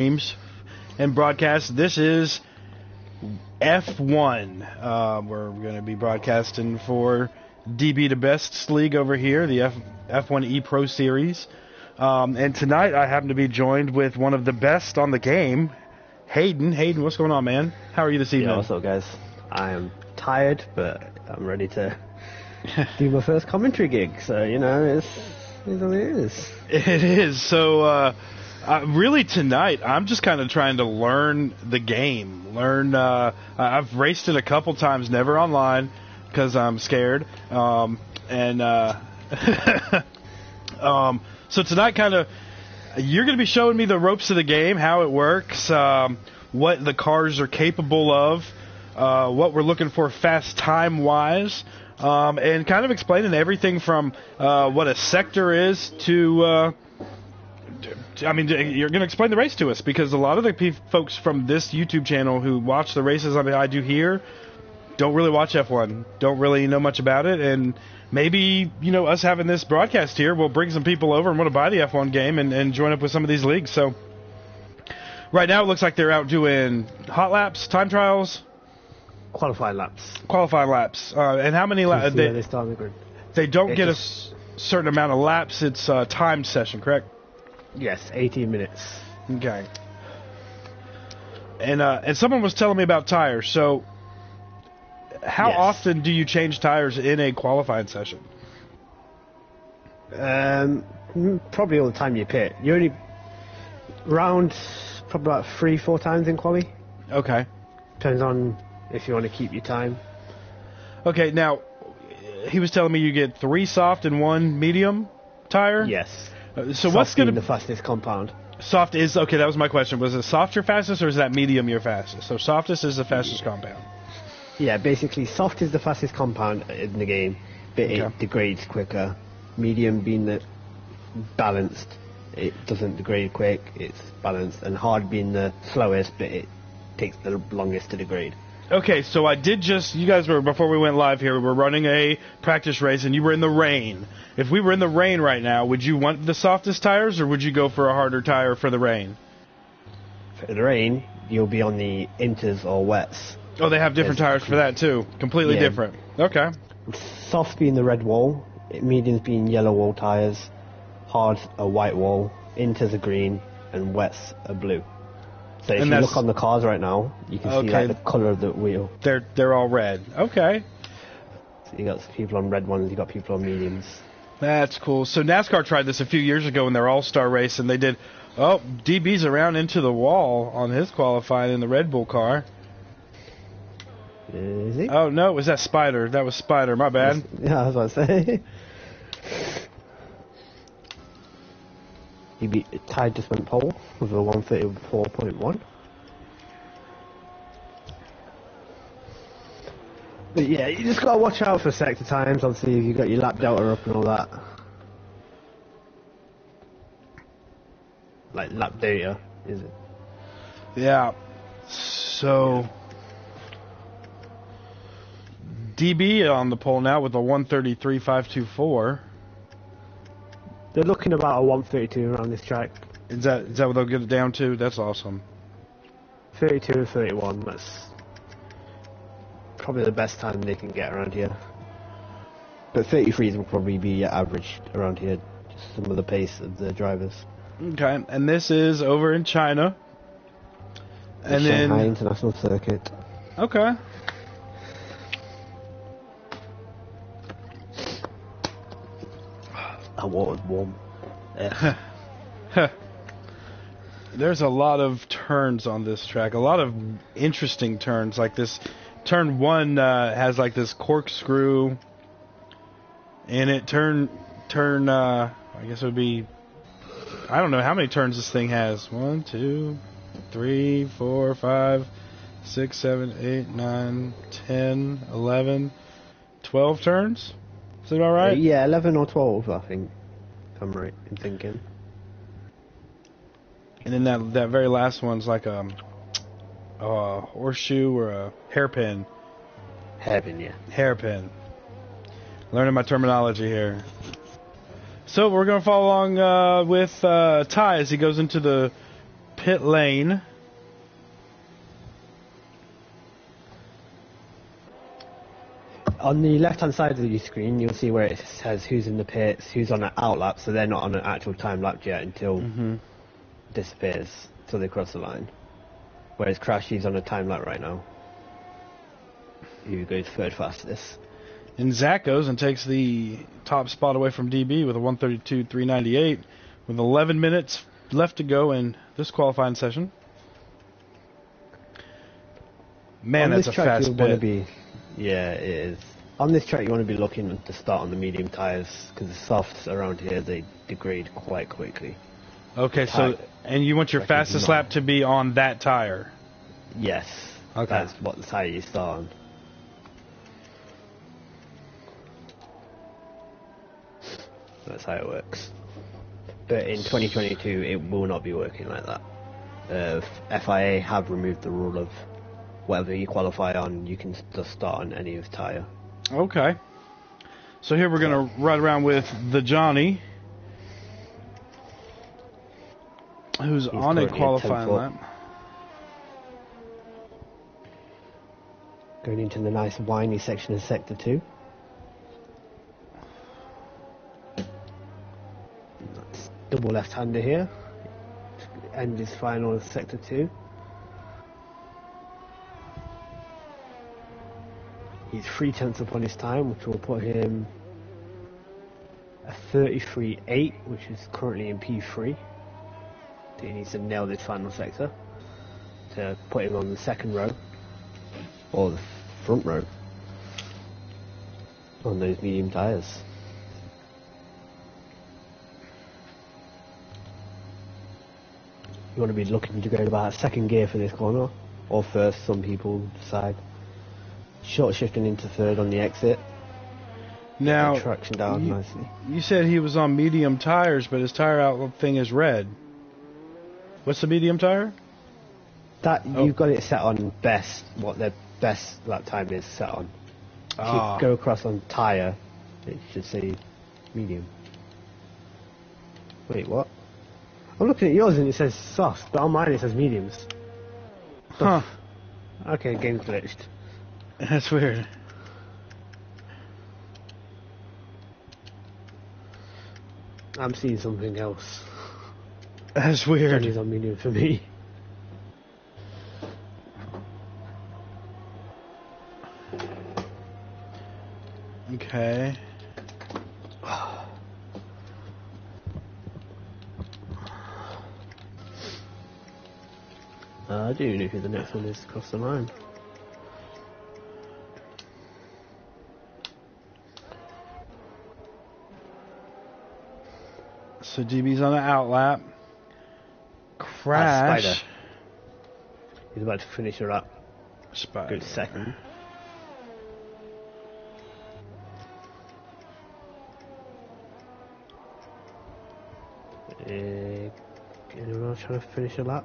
streams and broadcasts. This is F1. We're going to be broadcasting for DB the Best's league over here, the F1 Epro series. And tonight I happen to be joined with one of the best on the game, Hayden. Hayden, what's going on, man? How are you this evening? Yeah, what's up, guys? I am tired, but I'm ready to do my first commentary gig. So, you know, it's what it is. It is. So, really tonight, I'm just kind of trying to learn the game. I've raced it a couple times, never online, because I'm scared. So tonight, you're going to be showing me the ropes of the game, how it works, what the cars are capable of, what we're looking for fast time-wise, and kind of explaining everything from what a sector is to... you're going to explain the race to us, because a lot of the folks from this YouTube channel who watch the races I do here don't really watch F1, don't really know much about it, and maybe, us having this broadcast here will bring some people over and want to buy the F1 game and join up with some of these leagues. So right now it looks like they're out doing hot laps, time trials, Qualifying laps. And how many laps? They start on the grid. They don't get a certain amount of laps. It's a timed session, correct? Yes, 18 minutes. Okay. And someone was telling me about tires. So how often do you change tires in a qualifying session? Probably all the time you pit. You only round probably about 3-4 times in quali. Okay. Depends on if you want to keep your time. Okay, now he was telling me you get 3 soft and 1 medium tire. Yes. So soft what's going to be the fastest compound? Soft is okay. That was my question. Was it soft your fastest, or is that medium your fastest? So softest is the fastest compound. Yeah, basically soft is the fastest compound in the game, but it degrades quicker. Medium being the balanced, it doesn't degrade quick, it's balanced. And hard being the slowest, but it takes the longest to degrade. Okay, so I did you guys were, before we went live here, we were running a practice race and you were in the rain. If we were in the rain right now, would you want the softest tires, or would you go for a harder tire for the rain? For the rain, you'll be on the inters or wets. Oh, they have different tires for that too. Completely different. Okay. Soft being the red wall, mediums being yellow wall tires, hard a white wall, inters are green, and wets are blue. So if you look on the cars right now, you can see the colour of the wheel. They're all red. Okay. So you got people on red ones, you got people on mediums. That's cool. So NASCAR tried this a few years ago in their All-Star race, and they did. Oh, DB's around into the wall on his qualifying in the Red Bull car. Is he? Oh no, was that Spider? That was Spider. My bad. Yeah, I was about to say. He tied just went pole with a 134.1. But yeah, you just gotta watch out for sector times. Obviously, if you got your lap delta up and all that. Like lap data, is it? Yeah. So DB on the pole now with a 133.524. They're looking about a 132 around this track. Is that what they'll get it down to? That's awesome. 32 and 31. That's probably the best time they can get around here. But 33s will probably be average around here. Just some of the pace of the drivers. Okay, and this is over in China. And then Shanghai International Circuit. Okay. That water's warm. There's a lot of turns on this track. A lot of interesting turns. Like this, turn 1 has like this corkscrew in it. Turn. I guess it would be. I don't know how many turns this thing has. 1, 2, 3, 4, 5, 6, 7, 8, 9, 10, 11, 12 turns. Is that about right? Yeah, 11 or 12, I think. If I'm right in thinking. And then that very last one's like a horseshoe or a hairpin. Hairpin, yeah. Hairpin. Learning my terminology here. So we're going to follow along with Ty as he goes into the pit lane. On the left-hand side of the screen, you'll see where it says who's in the pits, who's on an outlap, so they're not on an actual time lap yet until disappears, so they cross the line. Whereas Crashy's on a time lap right now. Who goes third fastest. And Zach goes and takes the top spot away from DB with a 132.398 with 11 minutes left to go in this qualifying session. Man, that's a fast bit. Yeah, it is. On this track, you want to be looking to start on the medium tyres because the softs around here, they degrade quite quickly. Okay, and you want your fastest lap to be on that tire? Yes. Okay. That's what the tire you start on. That's how it works. But in 2022, it will not be working like that. FIA have removed the rule of whatever you qualify on, you can just start on any of the tyre. Okay. So here we're going to ride around with the Johnny, who's on a qualifying lap. Going into the nice windy section of Sector 2. That's double left-hander here. End his final of Sector 2. He's 3/10 up on his time, which will put him a 33.8, which is currently in P3. So he needs to nail this final sector to put him on the second row, or the front row, on those medium tyres. You want to be looking to go about second gear for this corner, or first, some people decide. Short shifting into third on the exit. Now, traction down nicely. You said he was on medium tires, but his tire outlet thing is red. What's the medium tire? You've got it set on best, what their best lap time is set on. If you go across on tire, it should say medium. Wait, what? I'm looking at yours and it says soft, but on mine it says mediums. Huh. Okay, game glitched. That's weird. I'm seeing something else. That's weird. Johnny's on medium for me. Okay. I do know who the next one is across the line. So DB's on the outlap. Crash. Spider. He's about to finish her up. Spider. Good second. Anyone else trying to finish a lap?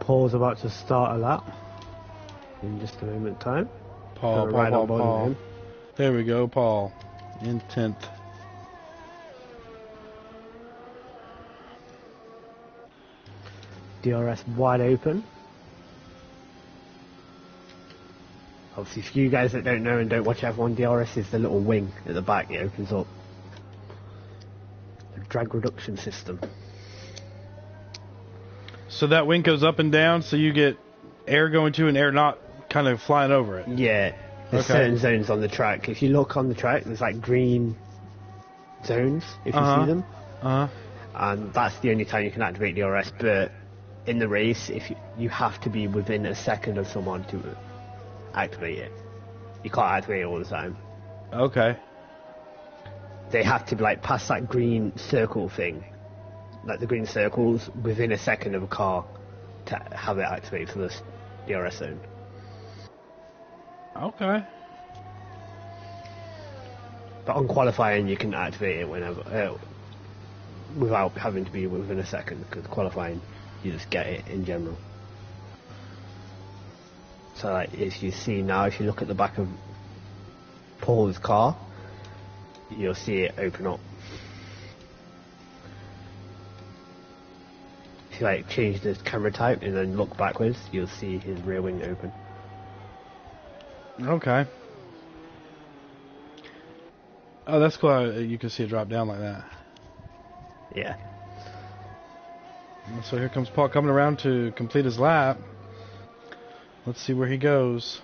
Paul's about to start a lap in just a moment time. Paul. There we go, Paul. In 10th. DRS wide open. Obviously, for you guys that don't know and don't watch F1, DRS is the little wing at the back. It opens up. The drag reduction system. So that wing goes up and down, so you get air going to and air not kind of flying over it. Yeah, there's certain zones on the track. If you look on the track, there's like green zones, if you see them. And that's the only time you can activate DRS, but in the race, if you have to be within a second of someone to activate it. You can't activate it all the time. Okay. They have to be like past that green circle thing, like the green circles, within a second of a car to have it activated for the DRS zone. Okay. But on qualifying, you can activate it whenever, without having to be within a second, because qualifying, you just get it in general. So like, as you see now, if you look at the back of Paul's car, you'll see it open up. If you like change the camera type and then look backwards, you'll see his rear wing open. Okay. Oh, that's cool. How you can see it drop down like that. Yeah. So here comes Paul coming around to complete his lap. Let's see where he goes.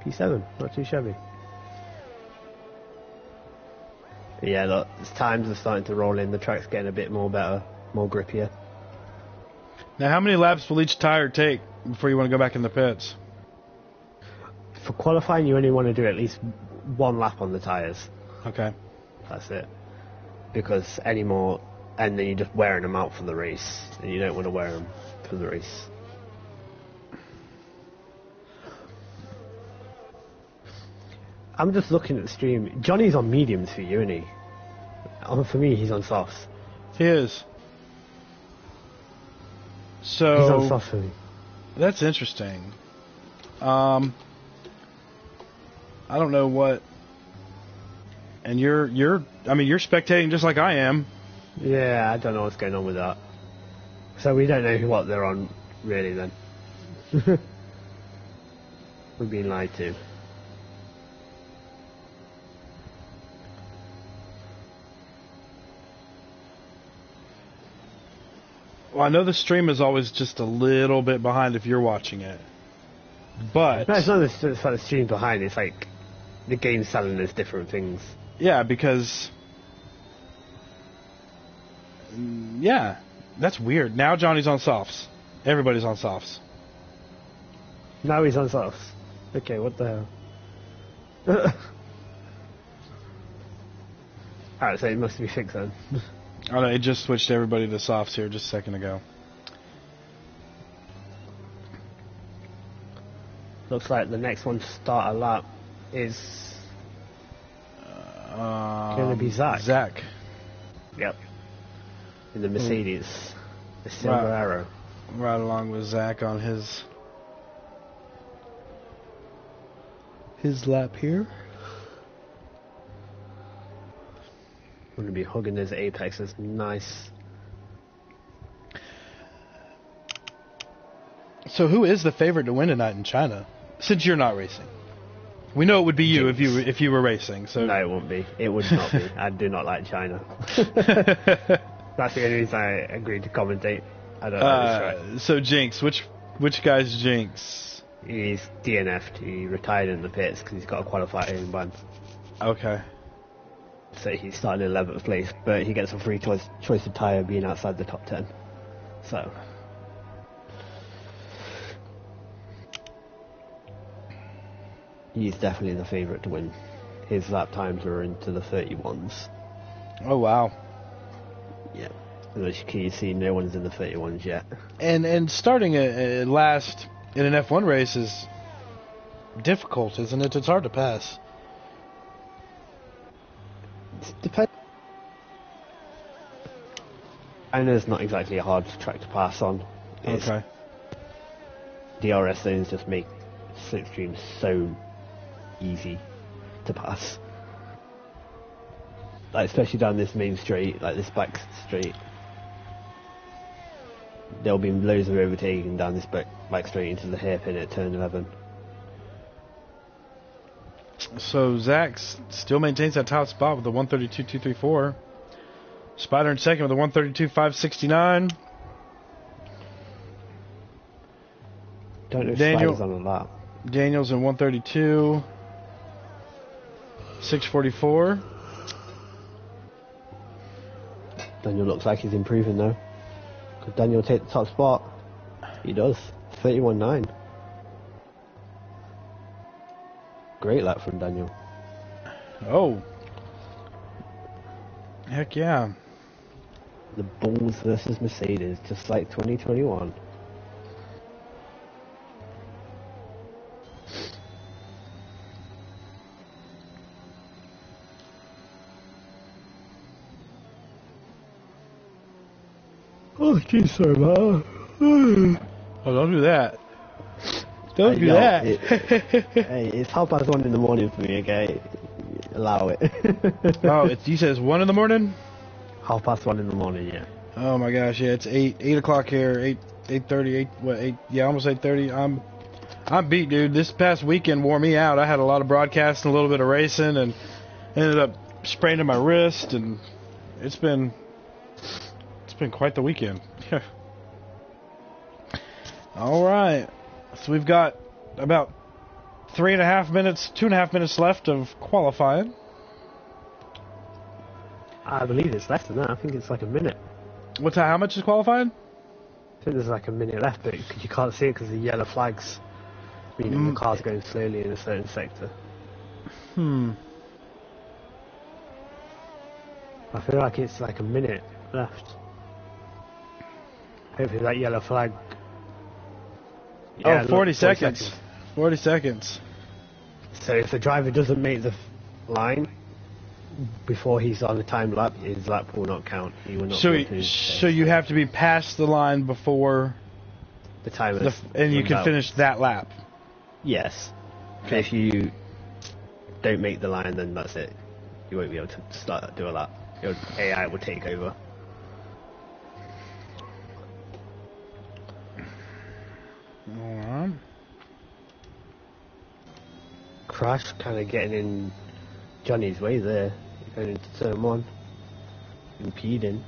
P7, not too shabby. Yeah, look, as times are starting to roll in, the track's getting a bit more better, more grippier. Now, how many laps will each tire take before you want to go back in the pits? For qualifying, you only want to do at least one lap on the tyres. Okay. That's it. Because any more, and then you're just wearing them out for the race, and you don't want to wear them for the race. I'm just looking at the stream. Johnny's on mediums for you, isn't he? For me, he's on softs. He is. So He's on softs for me. that's interesting. I don't know what. And you're spectating just like I am. Yeah, I don't know what's going on with that. So we don't know what they're on, really, then. We're being lied to. Well, I know the stream is always just a little bit behind if you're watching it. But No, it's not the stream behind, it's like the game's selling us different things. yeah, because yeah, that's weird. Now Johnny's on softs. Everybody's on softs. Now he's on softs. Okay, what the hell? Alright, so it must be fixed then. Oh no, it just switched everybody to softs here just a second ago. Looks like the next one to start a lap is going to be Zach. Zach. Yep. In the Mercedes. The Silver Arrow. Right along with Zach on his lap here. Going to be hugging those apexes. Nice. So who is the favorite to win tonight in China? Since you're not racing, we know it would be you if you were racing. So no, it won't be. It would not be. I do not like China. That's the only reason I agreed to commentate. I don't like this track. So Jinx, which guy's Jinx? He's DNF'd. He retired in the pits because he's got a qualifying ban. Okay. So he's starting in 11th place, but he gets a free choice of tyre being outside the top 10. So he's definitely the favourite to win. His lap times are into the 31s. Oh wow. Yeah. And as you can see, no one's in the 31s yet. And starting a last in an F1 race is difficult, isn't it? It's hard to pass. I know it's not exactly a hard track to pass on. Okay. DRS zones just make slipstream so easy to pass. Like especially down this main straight, like this back straight. There'll be loads of overtaking down this back straight into the hairpin at turn 11. So Zach still maintains that top spot with the 132.234. Spider in second with a 132.569. Don't know if Daniel- Spider's on a lap. Daniel's in 132. 644. Daniel looks like he's improving though. Could Daniel take the top spot? He does. 31.9. Great lap from Daniel. Oh. Heck yeah. The Bulls versus Mercedes, just like 2021. Oh, jeez, sorry, man. Oh, don't do that. Don't do that. Hey, it's 1:30 in the morning for me, okay? allow it. Oh, you said it's 1 in the morning? 1:30 in the morning, yeah. Oh my gosh, yeah, it's 8 o'clock here, 8:30, 8, yeah, almost 8:30. I'm beat, dude. This past weekend wore me out. I had a lot of broadcasting, a little bit of racing, and ended up spraining my wrist, and it's been quite the weekend. All right, so we've got about 2.5 minutes left of qualifying. I believe it's less than that. I think it's like a minute. How much is qualifying? I think there's like a minute left, but you can't see it because the yellow flags meaning the car's going slowly in a certain sector. I feel like it's like a minute left. Hopefully that yellow flag... Yeah, 40 seconds. 40 seconds. So if the driver doesn't make the line before he's on the time lap, his lap will not count. He will not. So you have to be past the line before the time, and you can finish that lap. Yes. Okay. If you don't make the line, then that's it. You won't be able to do a lap. Your AI will take over. Alright. Crash kind of getting in Johnny's way there, going into turn 1, impeding.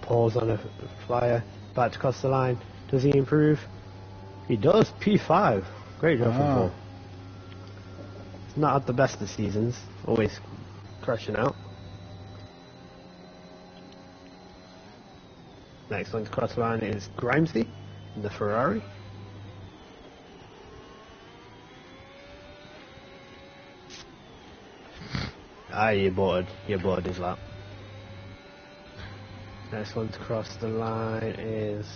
Paul's on a flyer, about to cross the line. Does he improve? He does. P5. Great job from Paul. He's not had the best of seasons, always crashing out. Next one to cross the line is Grimesy in the Ferrari. You boarded his lap. Next one to cross the line is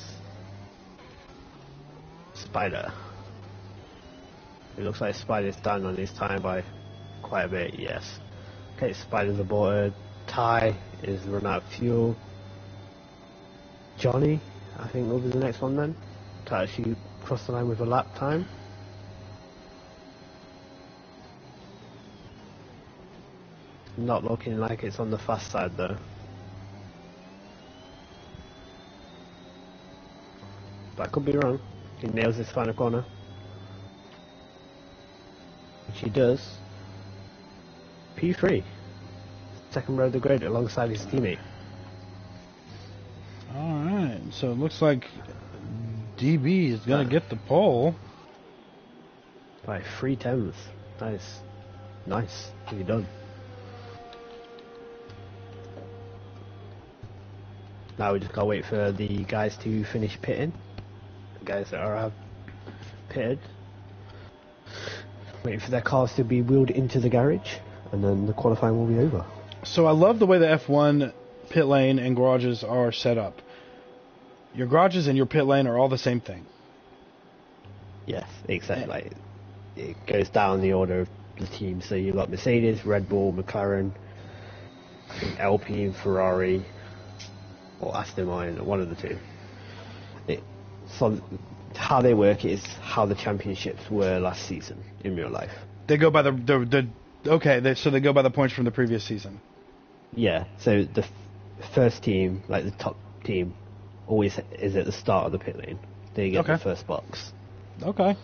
Spider. It looks like Spider's down on his time by quite a bit, yes. Okay, Spider's aborted. Ty is run out of fuel. Johnny, I think will be the next one then, to actually cross the line with a lap time. Not looking like it's on the fast side though. But I could be wrong. He nails this final corner. Which he does. P3. Second row of the grid alongside his teammate. Alright, so it looks like DB is going to get the pole. By 3/10. Nice. Nice. Really done. Now we just gotta wait for the guys to finish pitting. The guys that are pitted. Waiting for their cars to be wheeled into the garage, and then the qualifying will be over. So I love the way the F1 pit lane and garages are set up. Your garages and your pit lane are all the same thing. Yes, except like it goes down the order of the teams. So you've got Mercedes, Red Bull, McLaren, I think Alpine, Ferrari, or Aston Martin, one of the two. So how they work is how the championships were last season in real life. They go by so they go by the points from the previous season. Yeah, so the first team, like the top team, always is at the start of the pit lane. They get the first box. Okay.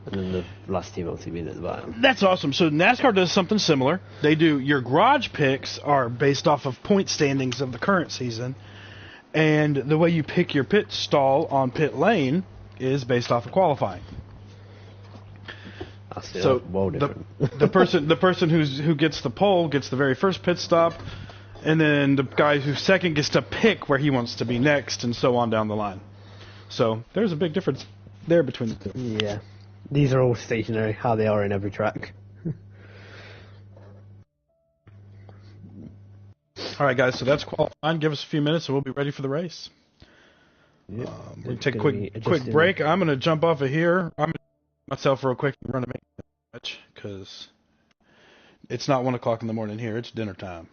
And then the last team obviously being at the bottom. That's awesome. So NASCAR does something similar. They do, your garage picks are based off of point standings of the current season, and the way you pick your pit stall on pit lane is based off of qualifying. So the person who gets the pole gets the very first pit stop, and then the guy who's second gets to pick where he wants to be next, and so on down the line. So there's a big difference there between the two. Yeah. These are all stationary, how they are in every track. All right, guys, so that's qualifying. Give us a few minutes, and we'll be ready for the race. Yep. We're going to take a quick break. I'm going to jump off of here. I'm going to myself real quick and run a match, because it's not 1 o'clock in the morning here. It's dinner time.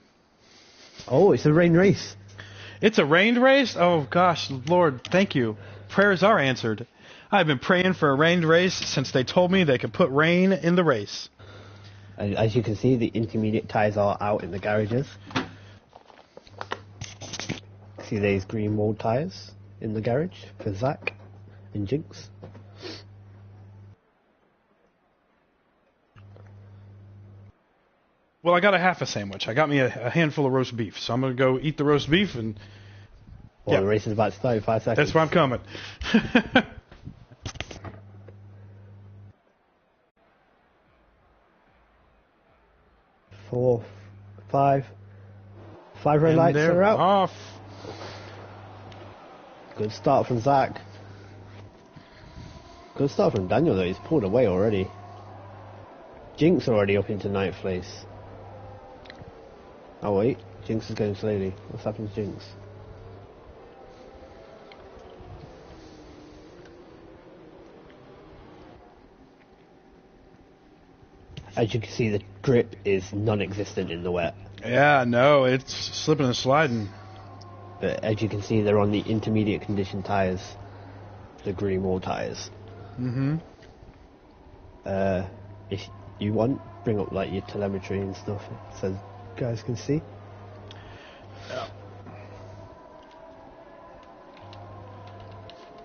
Oh, it's a rain race. It's a rained race? Oh, gosh, Lord, thank you. Prayers are answered. I've been praying for a rained race since they told me they could put rain in the race. As you can see, the intermediate tyres are out in the garages. See these green wall tyres in the garage for Zach and Jinx. Well, I got a half a sandwich. I got me a handful of roast beef, so I'm going to go eat the roast beef and... Well, the race is about to start in 5 seconds. That's where I'm coming. 4, 5. 5 red lights are out. Off. Good start from Zach. Good start from Daniel though, he's pulled away already. Jinx already up into 9th place. Oh wait, Jinx is going slowly. What's happened to Jinx? As you can see, the grip is non-existent in the wet. Yeah, no, it's slipping and sliding. But as you can see, they're on the intermediate condition tyres, the green wall tyres. Mm-hmm. If you want, bring up like your telemetry and stuff, so you guys can see. Yeah.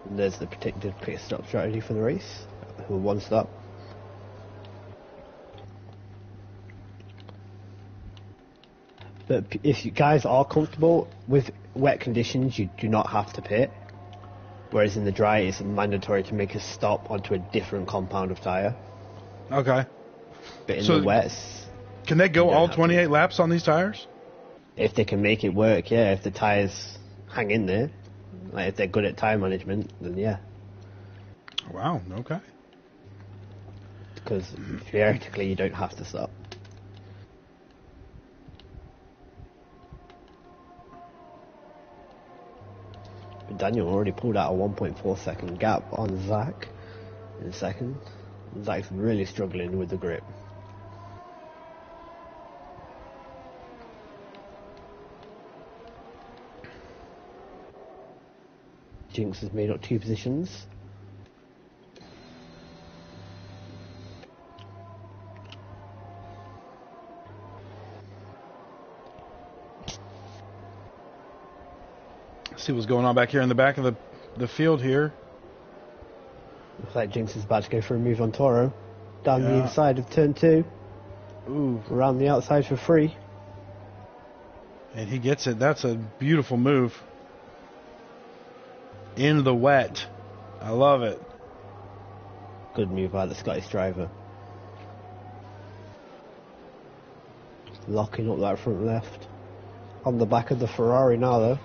And there's the predicted pit stop strategy for the race. One stop. But if you guys are comfortable with wet conditions, you do not have to pit. Whereas in the dry, it's mandatory to make a stop onto a different compound of tyre. Okay. But in the wets... Can they go all 28 laps on these tires? If they can make it work, yeah. If the tyres hang in there, like if they're good at tyre management, then yeah. Wow, okay. Because theoretically, you don't have to stop. But Daniel already pulled out a 1.4 second gap on Zach in second. Zach's really struggling with the grip. Jinx has made up 2 positions. See what's going on back here in the back of the field here. Looks like Jinx is about to go for a move on Toro. Down the inside of turn 2. Ooh. Around the outside for free. And he gets it. That's a beautiful move. In the wet. I love it. Good move by the Scottish driver. Locking up that front left. On the back of the Ferrari now though.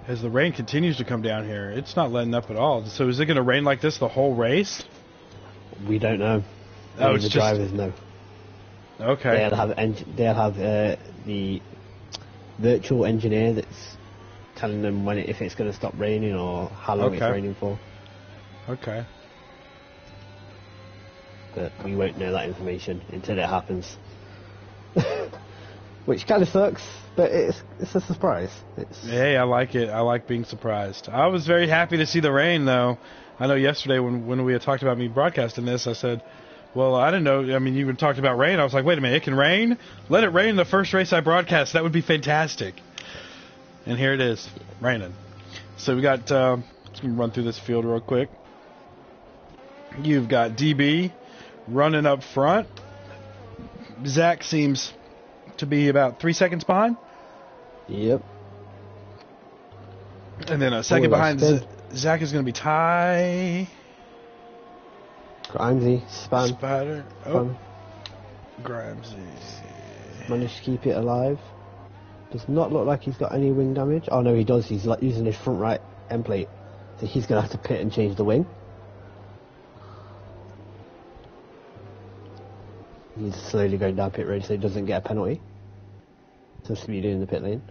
As the rain continues to come down here, it's not letting up at all. So is it going to rain like this the whole race? We don't know. Oh, it's the just... drivers know. Okay. They'll have the virtual engineer that's telling them if it's going to stop raining or how long it's raining for. Okay. But we won't know that information until it happens. Which kind of sucks, but it's a surprise. Hey, I like it. I like being surprised. I was very happy to see the rain, though. I know yesterday when we had talked about me broadcasting this, I said, well, I didn't know. I mean, you had talked about rain. I was like, wait a minute, it can rain? Let it rain the first race I broadcast. That would be fantastic. And here it is, raining. So we got, let's run through this field real quick. You've got DB running up front. Zach seems to be about 3 seconds behind. Yep. And then a second behind Zach is going to be Ty. Grimesy, Spider. Oh. Grimesy. Managed to keep it alive. Does not look like he's got any wing damage. Oh no, he does. He's using his front right end plate. So he's going to have to pit and change the wing. He's slowly going down pit road so he doesn't get a penalty. So speed in the pit lane.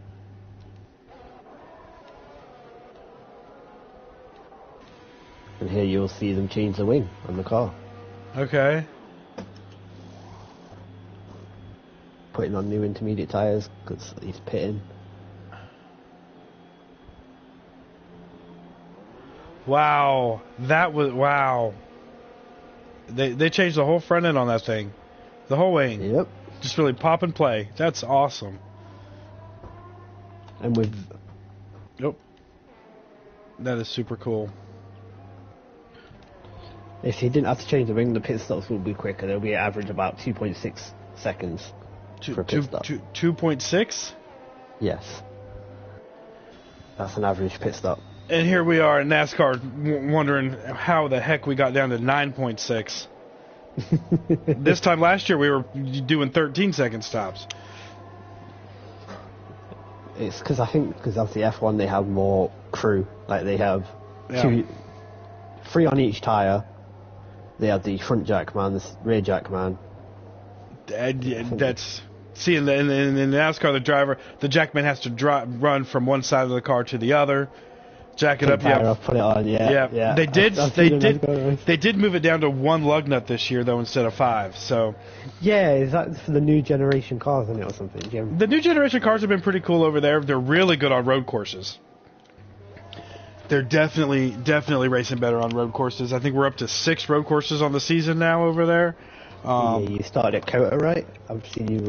And here you'll see them change the wing on the car. Okay. putting on new intermediate tyres because he's pitting. Wow, that was wow. They changed the whole front end on that thing, the whole wing. Yep. Just really pop and play. That's awesome. And with Yep. That is super cool. if he didn't have to change the wing, the pit stops will be quicker. They'll be average about 2.6 seconds for a pit stop. 2.6? Yes. That's an average pit stop. And here we are in NASCAR wondering how the heck we got down to 9.6. This time last year we were doing 13-second stops. It's because I think because of the F1 they have more crew. Like they have three on each tyre. They have the front jack man, the rear jack man. That's see in NASCAR the jackman has to run from one side of the car to the other. Jack it up, put it on, yeah. They did move it down to one lug nut this year though instead of 5. So yeah, is that for the new generation cars, isn't it, or something? Jim? The new generation cars have been pretty cool over there. They're really good on road courses. They're definitely racing better on road courses. I think we're up to 6 road courses on the season now over there. Yeah, you started at COTA, right? I've seen you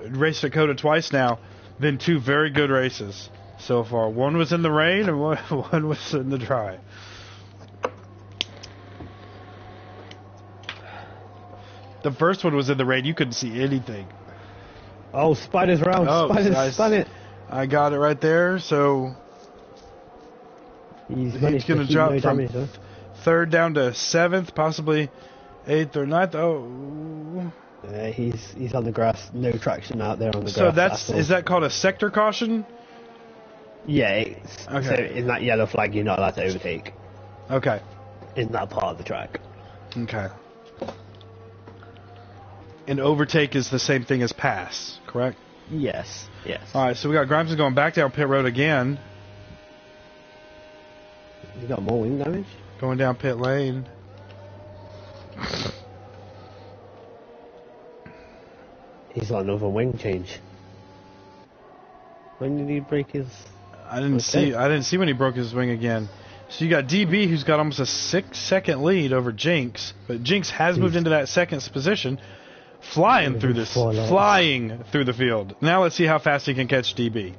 raced at COTA twice now. Been 2 very good races so far. One was in the rain and one was in the dry. The first one was in the rain. You couldn't see anything. Oh, Spider's round. Spider's spun it. I got it right there. So he's going to drop from 3rd down to 7th, possibly 8th or 9th. Oh. He's on the grass. No traction out there on the grass. So is that called a sector caution? Yeah. Okay. So in that yellow flag, you're not allowed to overtake. Okay. In that part of the track. Okay. And overtake is the same thing as pass, correct? Yes. All right, so we got Grimes going back down pit road again. You got more wing damage? Going down pit lane. He's got another wing change. When did he break his... I didn't see when he broke his wing again. So you got DB, who's got almost a 6-second lead over Jinx, but Jinx has moved into that 2nd position, flying through the field. Now let's see how fast he can catch DB.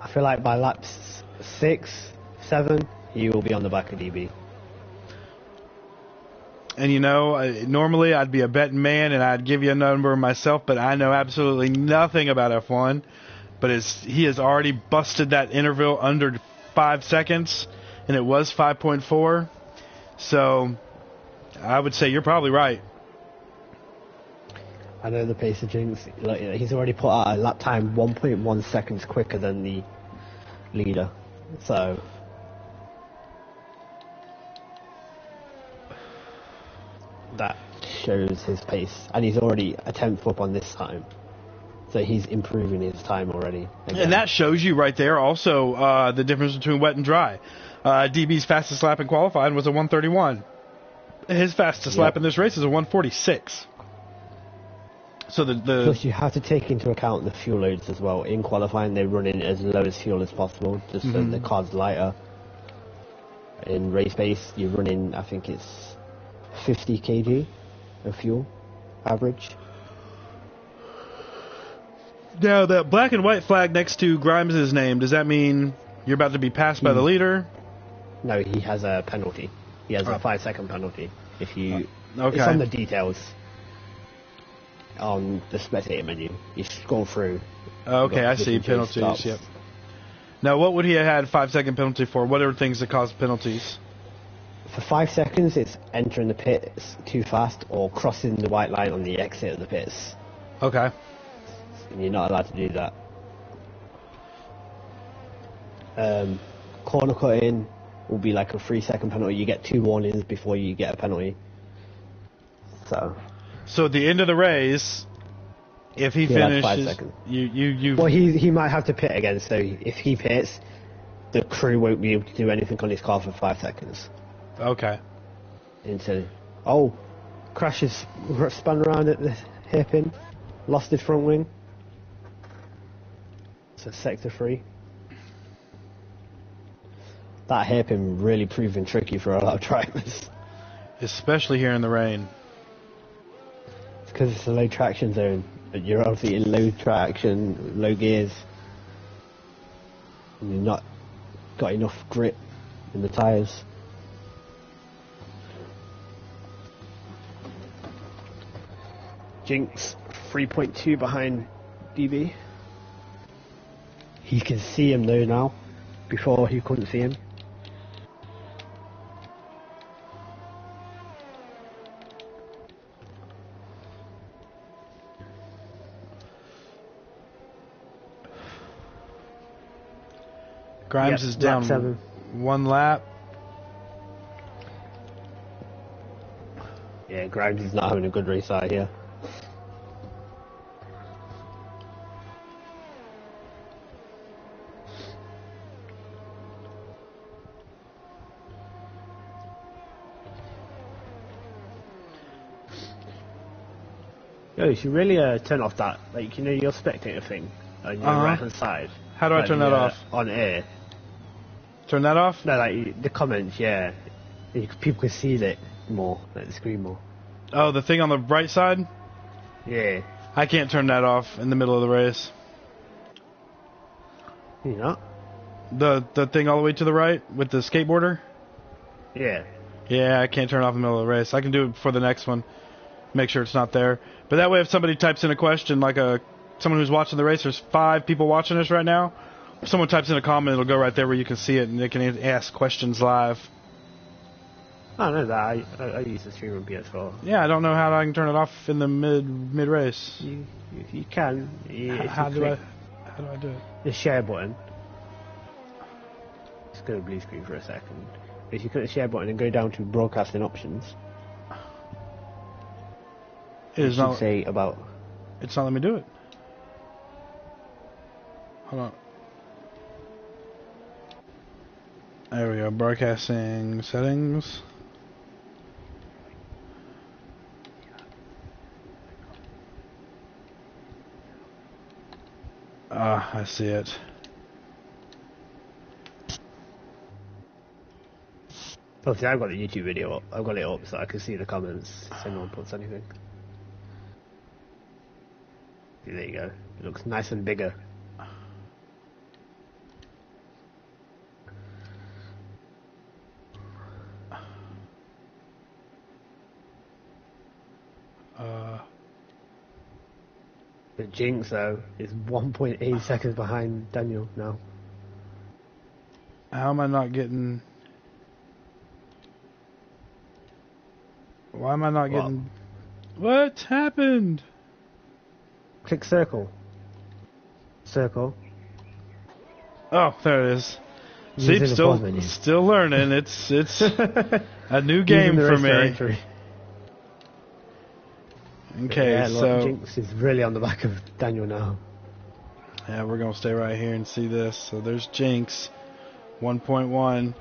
I feel like by laps 6, 7, he will be on the back of DB. And normally I'd be a betting man and I'd give you a number myself, but I know absolutely nothing about F1. But he has already busted that interval under 5 seconds, and it was 5.4. So I would say you're probably right. I know the pace of Jinx. He's already put out a lap time 1.1 seconds quicker than the leader. So that shows his pace, and he's already a 10th up on this time. So he's improving his time already. Again. And that shows you right there also the difference between wet and dry. DB's fastest lap in qualifying was a 131. His fastest lap in this race is a 146. So Plus you have to take into account the fuel loads as well. In qualifying they're running as low as fuel as possible, just so the car's lighter. In race base you're running, I think it's 50 kg of fuel, average. Now, that black and white flag next to Grimes' name, does that mean you're about to be passed by the leader? No, he has a penalty. He has a 5-second penalty. If you... okay. It's on the details. On the spectator menu. You scroll through. Okay, I see. Penalties, yep. Now, what would he have had 5-second penalty for? What are things that cause penalties? For 5 seconds, it's entering the pits too fast or crossing the white line on the exit of the pits. Okay. And you're not allowed to do that. Corner cutting will be like a 3-second penalty. You get 2 warnings before you get a penalty. So at the end of the race, if he finishes, 5 seconds. you. Well, he might have to pit again. So if he pits, the crew won't be able to do anything on his car for 5 seconds. Okay. Crashes spun around at the hairpin. Lost his front wing. So sector 3. That hairpin really proving tricky for a lot of drivers. Especially here in the rain. It's because it's a low traction zone. You're obviously in low traction, low gears. And you've not got enough grip in the tyres. Jinx 3.2 behind DB. He can see him though now. Before he couldn't see him. Grimes is down 7. 1 lap. Yeah, Grimes is not having a good race out here. Yo, you should really turn off that, like, you know, your spectator thing on your right hand side. How do I turn that off? On air. Turn that off? No, like the comments, yeah. People can see it more, like the screen more. Oh, the thing on the right side? Yeah. I can't turn that off in the middle of the race. You know? The thing all the way to the right with the skateboarder? Yeah. Yeah, I can't turn it off in the middle of the race. I can do it for the next one. Make sure it's not there. But that way if somebody types in a question, like someone who's watching the race, there's 5 people watching us right now. If someone types in a comment, it'll go right there where you can see it, and they can ask questions live. I know that. I use the stream on PS4. Yeah, I don't know how I can turn it off in the mid race. You can. How do I do it? The share button. Let's go to blue screen for a second. If you click the share button and go down to broadcasting options, it is not say about. It's not letting me do it. Hold on. There we go. Broadcasting settings. I see it. Obviously, I've got the YouTube video up. I've got it up so I can see the comments so no one puts anything. See, there you go. It looks nice and bigger. The Jinx, though, is 1.8 seconds behind Daniel now. How am I not getting... Why am I not getting... What happened? Click circle. Circle. Oh, there it is. See, still learning. It's a new game for me. Directory. Okay, yeah, so Jinx is really on the back of Daniel now. Yeah, we're gonna stay right here and see this. So there's Jinx, 1.1.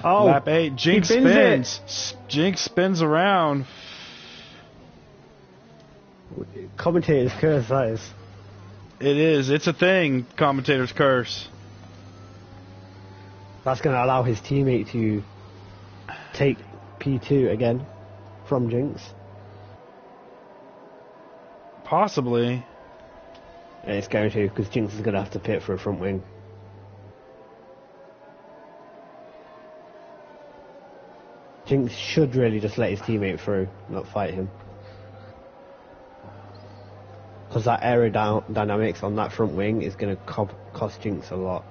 Oh, lap 8. Jinx spins. Jinx spins around. Commentator's curse, that is. It is. It's a thing. Commentator's curse. That's going to allow his teammate to take P2 again from Jinx. Possibly. And it's going to, because Jinx is going to have to pit for a front wing. Jinx should really just let his teammate through, not fight him. Because that aerodynamics on that front wing is going to cost Jinx a lot.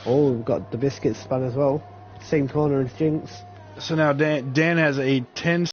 Oh, we've got the biscuit span as well. Same corner as Jinx. So now Dan has a 10